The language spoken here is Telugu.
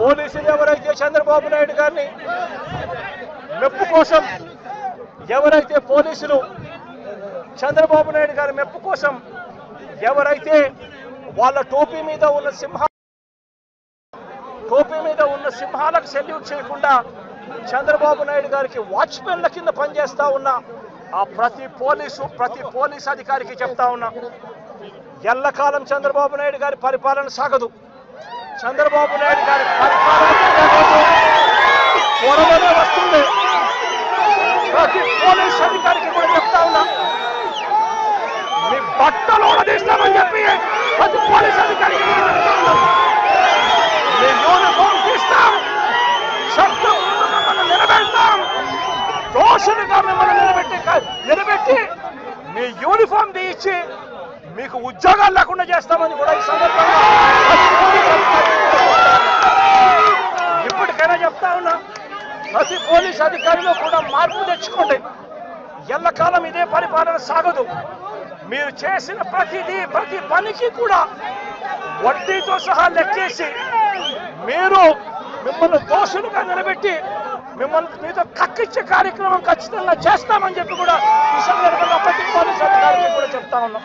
పోలీసులు ఎవరైతే చంద్రబాబు నాయుడు గారిని మెప్పు కోసం ఎవరైతే పోలీసులు చంద్రబాబు నాయుడు గారి మెప్పు కోసం ఎవరైతే వాళ్ళ టోపీ మీద ఉన్న సింహాలకు సెల్యూట్ చేయకుండా చంద్రబాబు నాయుడు గారికి వాచ్మెన్ల కింద పనిచేస్తా ఉన్న ఆ ప్రతి పోలీస్ అధికారికి చెప్తా ఉన్నా, ఎల్లకాలం చంద్రబాబు నాయుడు గారి పరిపాలన సాగదు. చంద్రబాబు నాయుడు గారి పరిపాలన త్వరలోనే వస్తుంది. ప్రతి పోలీస్ అధికారికి కూడా చెప్తా ఉన్నా, మీ బట్టలు తీస్తామని చెప్పి ప్రతి పోలీస్ అధికారికి చెప్తా ఉన్నా, మీ యూనిఫామ్ తీస్తాం, చట్టం మిమ్మల్ని నిలబెడతాం, దోషులుగా మిమ్మల్ని నిలబెట్టి మీ యూనిఫామ్ తీయించి మీకు ఉద్యోగాలు లేకుండా చేస్తామని కూడా ఈ సందర్భంగా ఇప్పటికైనా చెప్తా ఉన్నా, ప్రతి పోలీస్ అధికారిలో కూడా మార్పు తెచ్చుకోండి. ఎల్లకాలం ఇదే పరిపాలన సాగదు. మీరు చేసిన ప్రతి పనికి కూడా వడ్డీతో సహా లెక్కేసి మిమ్మల్ని దోషులుగా నిలబెట్టి మీతో కక్కిచ్చే కార్యక్రమం ఖచ్చితంగా చేస్తామని చెప్పి కూడా ఈ సందర్భంగా ప్రతి పోలీస్ అధికారికి కూడా చెప్తా ఉన్నాం.